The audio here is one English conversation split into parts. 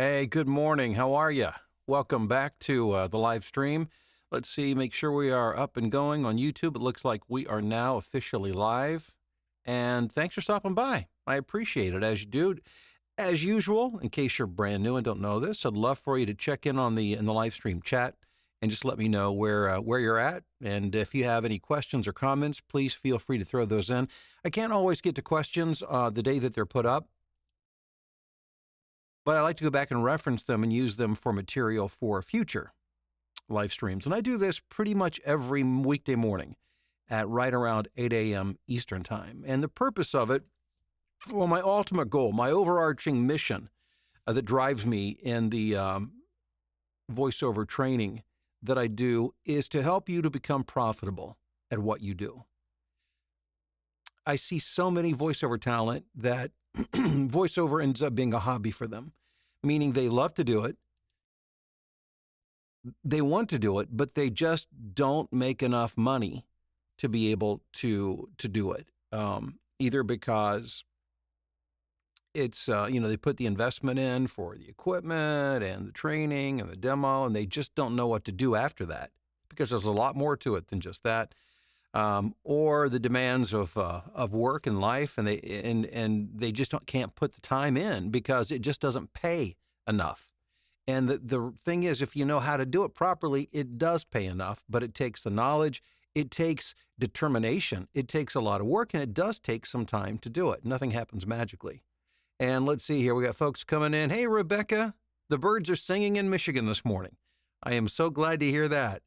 Hey, good morning. How are you? Welcome back to the live stream. Let's see, make sure we are up and going on YouTube. It looks like we are now officially live. And thanks for stopping by. I appreciate it as you do. As usual, in case you're brand new and don't know this, I'd love for you to check in on in the live stream chat and just let me know where you're at. And if you have any questions or comments, please feel free to throw those in. I can't always get to questions the day that they're put up, but I like to go back and reference them and use them for material for future live streams. And I do this pretty much every weekday morning at right around 8 a.m. Eastern Time. And the purpose of it, well, my ultimate goal, my overarching mission that drives me in the voiceover training that I do is to help you to become profitable at what you do. I see so many voiceover talent that voiceover ends up being a hobby for them, meaning they love to do it. They want to do it, but they just don't make enough money to be able to do it. Either because it's, they put the investment in for the equipment and the training and the demo, and they just don't know what to do after that because there's a lot more to it than just that. Or the demands of work and life, and they just can't put the time in because it just doesn't pay enough. And the thing is, if you know how to do it properly, it does pay enough, but it takes the knowledge, it takes determination, it takes a lot of work, and it does take some time to do it. Nothing happens magically. And let's see here, we got folks coming in. Hey, Rebecca, the birds are singing in Michigan this morning. I am so glad to hear that.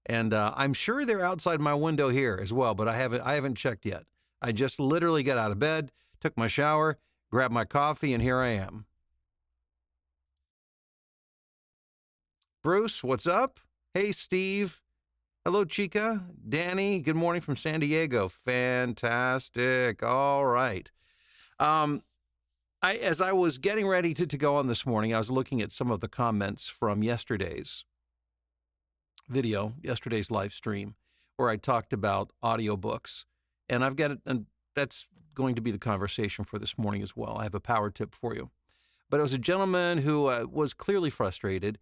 And I'm sure they're outside my window here as well, but I haven't checked yet. I just literally got out of bed, took my shower, grabbed my coffee, and here I am. Bruce, what's up? Hey, Steve. Hello, Chica. Danny, good morning from San Diego. Fantastic. All right. As I was getting ready to go on this morning, I was looking at some of the comments from yesterday's video, yesterday's live stream, where I talked about audiobooks. And and that's going to be the conversation for this morning as well. I have a power tip for you. But it was a gentleman who was clearly frustrated.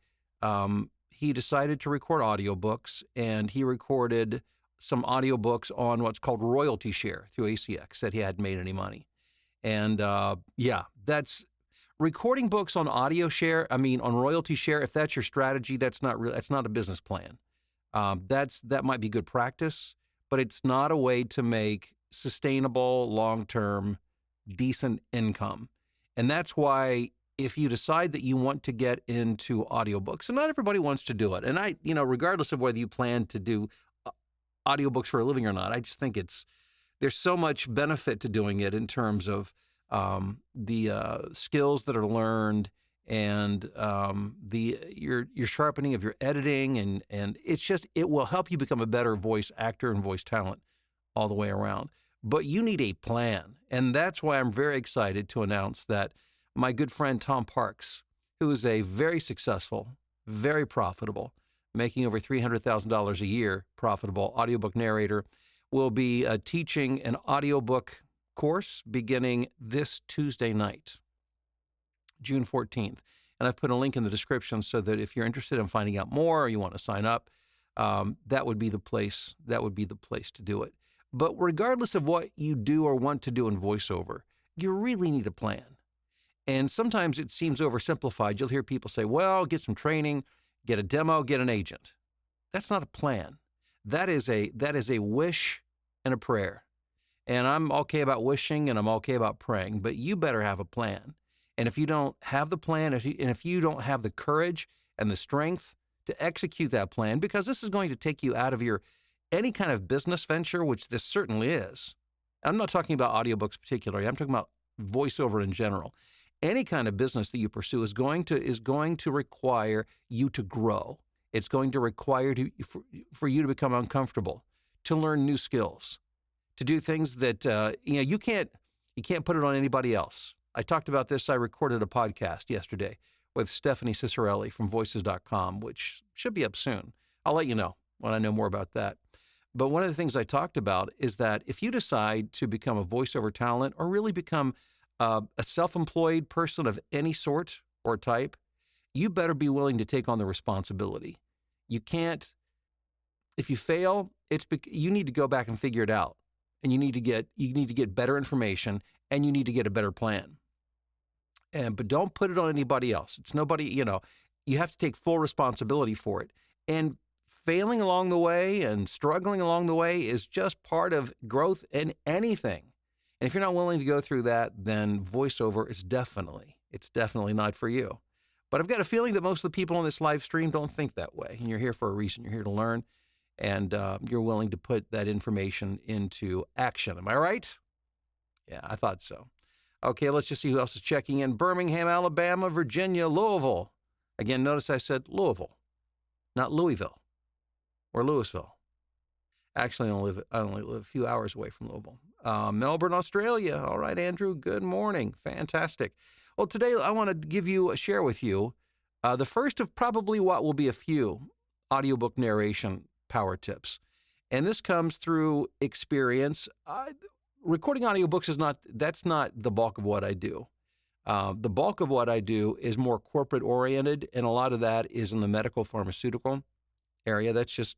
He decided to record audiobooks, and he recorded some audiobooks on what's called royalty share through ACX, that he hadn't made any money. And that's recording books on audio share. I mean, on royalty share, if that's your strategy, that's not a business plan. That might be good practice, but it's not a way to make sustainable, long-term, decent income. And that's why if you decide that you want to get into audiobooks, and not everybody wants to do it, and regardless of whether you plan to do audiobooks for a living or not, I just think there's so much benefit to doing it in terms of the skills that are learned and your sharpening of your editing, and it will help you become a better voice actor and voice talent all the way around. But you need a plan, and that's why I'm very excited to announce that my good friend Tom Parks, who is a very successful, very profitable, making over $300,000 a year profitable audiobook narrator, will be teaching an audiobook course beginning this Tuesday night, June 14th. And I've put a link in the description so that if you're interested in finding out more or you want to sign up, that would be the place. That would be the place to do it. But regardless of what you do or want to do in voiceover, you really need a plan. And sometimes it seems oversimplified. You'll hear people say, well, get some training, get a demo, get an agent. That's not a plan. That is a wish and a prayer. And I'm okay about wishing and I'm okay about praying, but you better have a plan. And if you don't have the plan, and if you don't have the courage and the strength to execute that plan, because this is going to take you out of any kind of business venture, which this certainly is. I'm not talking about audiobooks particularly. I'm talking about voiceover in general. Any kind of business that you pursue is going to require you to grow. It's going to require for you to become uncomfortable, to learn new skills, to do things that you can't put it on anybody else. I talked about this. I recorded a podcast yesterday with Stephanie Cicerelli from voices.com, which should be up soon. I'll let you know when I know more about that. But one of the things I talked about is that if you decide to become a voiceover talent or really become a self-employed person of any sort or type, you better be willing to take on the responsibility. You can't, if you fail, you need to go back and figure it out. And you need to get better information, and you need to get a better plan. But don't put it on anybody else. It's nobody, you have to take full responsibility for it. And failing along the way and struggling along the way is just part of growth in anything. And if you're not willing to go through that, then voiceover is definitely not for you. But I've got a feeling that most of the people on this live stream don't think that way. And you're here for a reason. You're here to learn, and you're willing to put that information into action. Am I right? Yeah, I thought so. Okay, let's just see who else is checking in. Birmingham, Alabama, Virginia, Louisville. Again, notice I said Louisville, not Louisville or Louisville. Actually, I only live a few hours away from Louisville. Melbourne, Australia. All right, Andrew, good morning. Fantastic. Well, today I want to share with you the first of probably what will be a few audiobook narration power tips. And this comes through experience. Recording audiobooks that's not the bulk of what I do. The bulk of what I do is more corporate oriented, and a lot of that is in the medical pharmaceutical area. That's just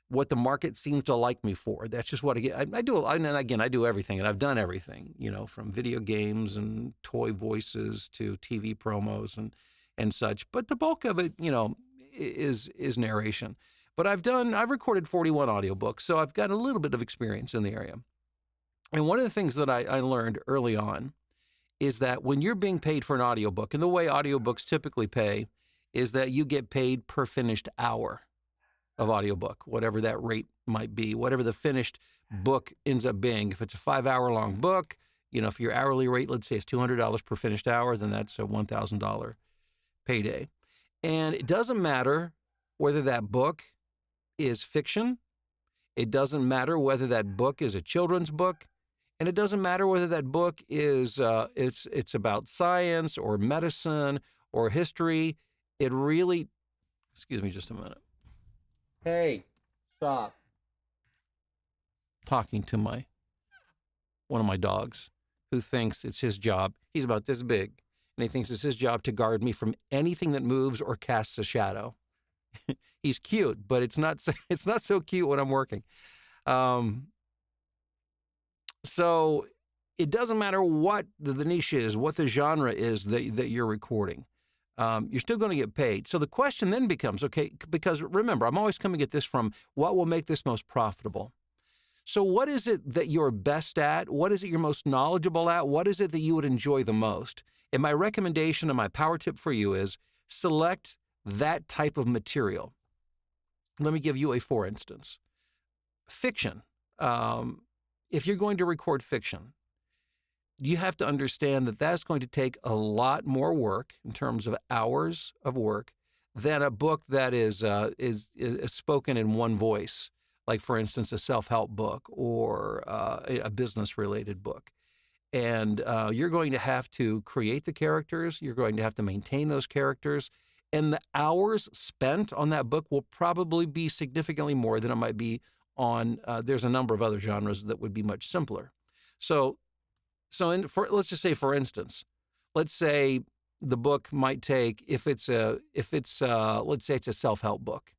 what the market seems to like me for. That's just what I do. And again, I do everything, and I've done everything, from video games and toy voices to TV promos and such. But the bulk of it, is narration. But I've recorded 41 audiobooks, so I've got a little bit of experience in the area. And one of the things that I learned early on is that when you're being paid for an audiobook, and the way audiobooks typically pay is that you get paid per finished hour of audiobook, whatever that rate might be, whatever the finished book ends up being. If it's a 5-hour-long book, if your hourly rate, let's say, is $200 per finished hour, then that's a $1,000 payday. And it doesn't matter whether that book is fiction. It doesn't matter whether that book is a children's book. And it doesn't matter whether that book is it's about science or medicine or history. It really, excuse me just a minute. Hey, stop. Talking to one of my dogs who thinks it's his job. He's about this big, and he thinks it's his job to guard me from anything that moves or casts a shadow. He's cute, but it's not so cute when I'm working. So it doesn't matter what the niche is, what the genre is that you're recording. You're still going to get paid. So the question then becomes, okay, because remember, I'm always coming at this from what will make this most profitable. So what is it that you're best at? What is it you're most knowledgeable at? What is it that you would enjoy the most? And my recommendation and my power tip for you is select that type of material. Let me give you a for instance. Fiction. If you're going to record fiction, you have to understand that that's going to take a lot more work in terms of hours of work than a book that is spoken in one voice, like, for instance, a self-help book or a business-related book. And you're going to have to create the characters. You're going to have to maintain those characters. And the hours spent on that book will probably be significantly more than it might be on, there's a number of other genres that would be much simpler. So let's just say, for instance, let's say the book might take, let's say it's a self-help book.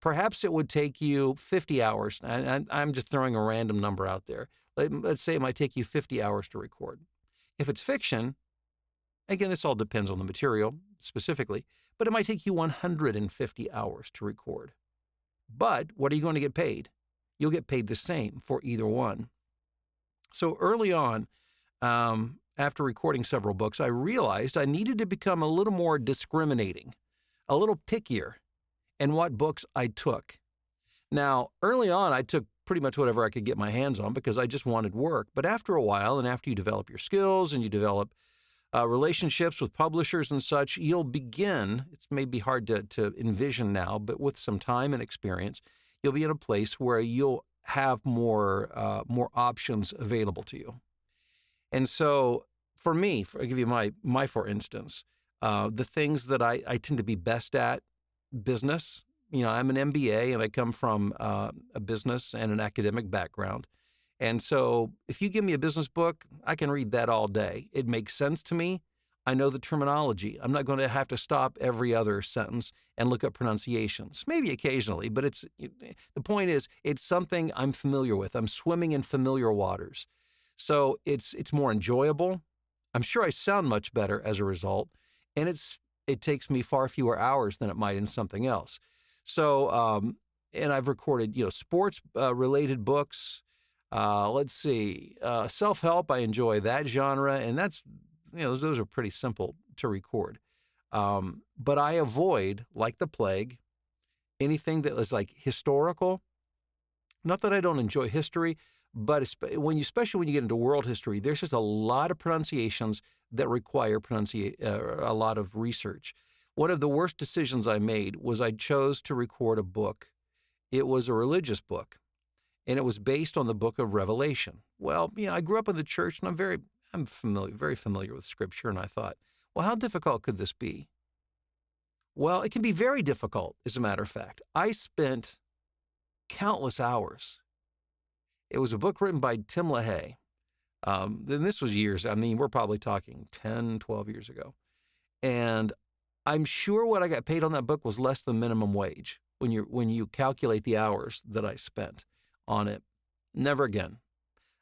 Perhaps it would take you 50 hours. And I'm just throwing a random number out there. Let's say it might take you 50 hours to record. If it's fiction, again, this all depends on the material specifically, but it might take you 150 hours to record. But what are you going to get paid? You'll get paid the same for either one. So early on, after recording several books, I realized I needed to become a little more discriminating, a little pickier in what books I took. Now, early on, I took pretty much whatever I could get my hands on because I just wanted work. But after a while, and after you develop your skills and you develop relationships with publishers and such, you'll begin, it's maybe hard to envision now, but with some time and experience, you'll be in a place where you'll have more options available to you. And so for me, I'll give you my for instance, the things that I tend to be best at, business. I'm an MBA and I come from a business and an academic background. And so if you give me a business book, I can read that all day. It makes sense to me. I know the terminology. I'm not going to have to stop every other sentence and look up pronunciations. Maybe occasionally, but the point is, it's something I'm familiar with. I'm swimming in familiar waters. So it's more enjoyable. I'm sure I sound much better as a result, and it takes me far fewer hours than it might in something else. So, and I've recorded, sports related books. Let's see, self-help. I enjoy that genre, and that's, those are pretty simple to record. But I avoid, like the plague, anything that is like historical. Not that I don't enjoy history, but especially when you get into world history, there's just a lot of pronunciations that require a lot of research. One of the worst decisions I made was I chose to record a book. It was a religious book, and it was based on the book of Revelation. Well, I grew up in the church, and I'm very familiar with Scripture, and I thought, well, how difficult could this be? Well, it can be very difficult, as a matter of fact. I spent countless hours. It was a book written by Tim LaHaye. Then this was years. We're probably talking 10, 12 years ago. And I'm sure what I got paid on that book was less than minimum wage when you calculate the hours that I spent on it. Never again.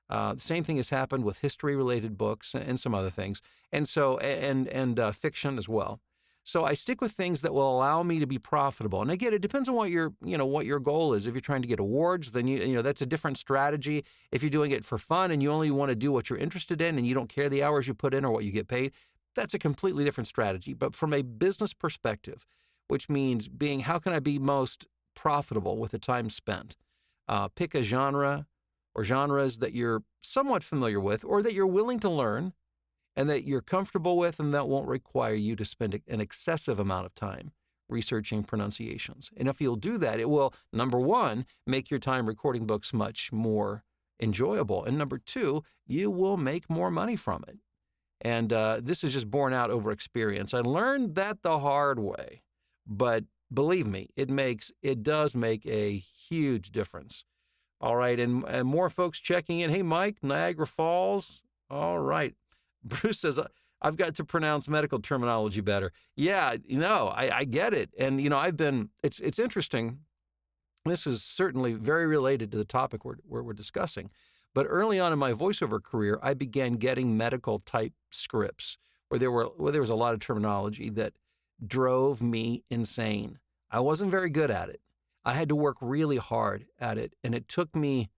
The same thing has happened with history-related books and some other things, and so and fiction as well. So I stick with things that will allow me to be profitable. And again, it depends on what your goal is. If you're trying to get awards, then that's a different strategy. If you're doing it for fun and you only want to do what you're interested in and you don't care the hours you put in or what you get paid, that's a completely different strategy. But from a business perspective, which means how can I be most profitable with the time spent? Pick a genre or genres that you're somewhat familiar with or that you're willing to learn and that you're comfortable with, and that won't require you to spend an excessive amount of time researching pronunciations. And if you'll do that, it will, number one, make your time recording books much more enjoyable. And number two, you will make more money from it. And this is just borne out over experience. I learned that the hard way, but believe me, it does make a huge difference. All right, and more folks checking in. Hey, Mike, Niagara Falls. All right. Bruce says, I've got to pronounce medical terminology better. Yeah, I get it. And, it's interesting. This is certainly very related to the topic we're discussing. But early on in my voiceover career, I began getting medical type scripts where there was a lot of terminology that drove me insane. I wasn't very good at it. I had to work really hard at it, and it took me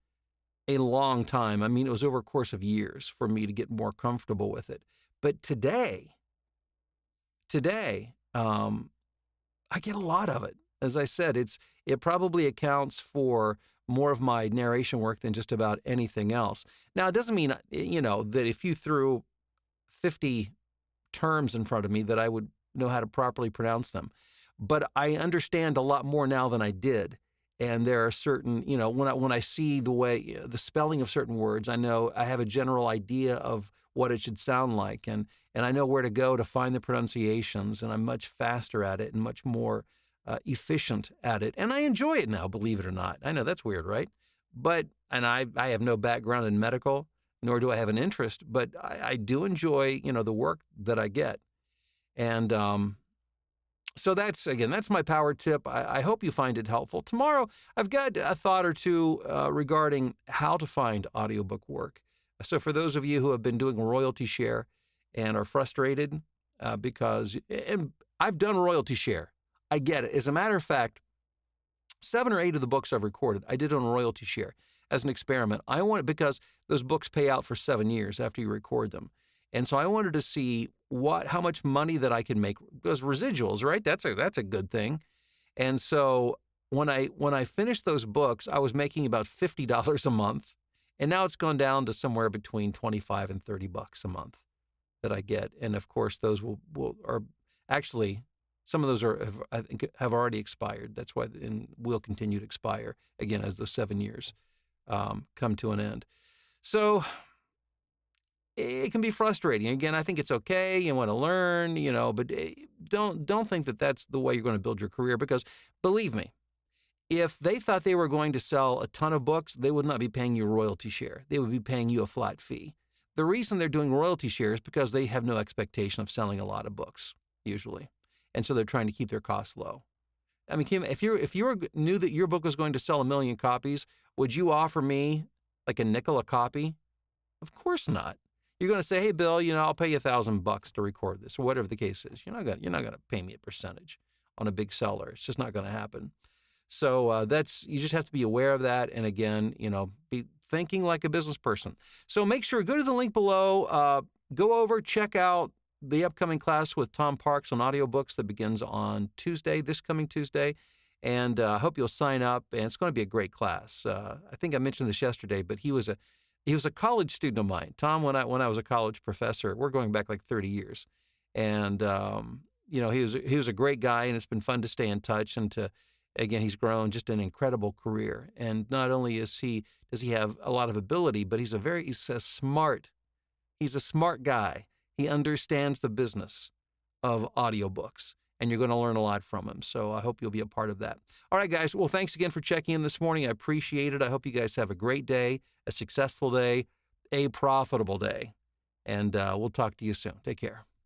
a long time. It was over a course of years for me to get more comfortable with it. But today, I get a lot of it. As I said, it probably accounts for more of my narration work than just about anything else. Now, it doesn't mean, that if you threw 50 terms in front of me that I would know how to properly pronounce them. But I understand a lot more now than I did. And there are certain, when I see the spelling of certain words, I know I have a general idea of what it should sound like. And I know where to go to find the pronunciations. And I'm much faster at it and much more efficient at it. And I enjoy it now, believe it or not. I know that's weird, right? And I have no background in medical, nor do I have an interest, but I do enjoy, the work that I get. And so that's my power tip. I hope you find it helpful. Tomorrow, I've got a thought or two regarding how to find audiobook work. So for those of you who have been doing royalty share and are frustrated and I've done royalty share. I get it. As a matter of fact, 7 or 8 of the books I've recorded, I did on royalty share as an experiment. I wanted, because those books pay out for 7 years after you record them. And so I wanted to see how much money that I can make, because residuals, right? That's a good thing. And so when I finished those books, I was making about $50 a month, and now it's gone down to somewhere between $25 and $30 a month that I get. And of course, those are actually, some of those I think have already expired. That's why, and will continue to expire again as those 7 years come to an end. So it can be frustrating. Again, I think it's okay. You want to learn, but don't think that that's the way you're going to build your career, because believe me, if they thought they were going to sell a ton of books, they would not be paying you a royalty share. They would be paying you a flat fee. The reason they're doing royalty shares is because they have no expectation of selling a lot of books, usually. And so they're trying to keep their costs low. I mean, Kim, if you knew that your book was going to sell 1 million copies, would you offer me like a nickel a copy? Of course not. You're going to say, hey, Bill, I'll pay you $1,000 to record this, or whatever the case is. You're not going to pay me a percentage on a big seller. It's just not going to happen. So you just have to be aware of that. And again, be thinking like a business person. So make sure, go to the link below, go over, check out the upcoming class with Tom Parks on audiobooks that begins on Tuesday, this coming Tuesday. And I hope you'll sign up. And it's going to be a great class. I think I mentioned this yesterday, but he was a college student of mine. Tom, when I was a college professor, we're going back like 30 years. And, he was a great guy, and it's been fun to stay in touch and again, he's grown just an incredible career. And not only does he have a lot of ability, but he's a smart guy. He understands the business of audiobooks, and you're going to learn a lot from him. So I hope you'll be a part of that. All right, guys. Well, thanks again for checking in this morning. I appreciate it. I hope you guys have a great day, a successful day, a profitable day. And we'll talk to you soon. Take care.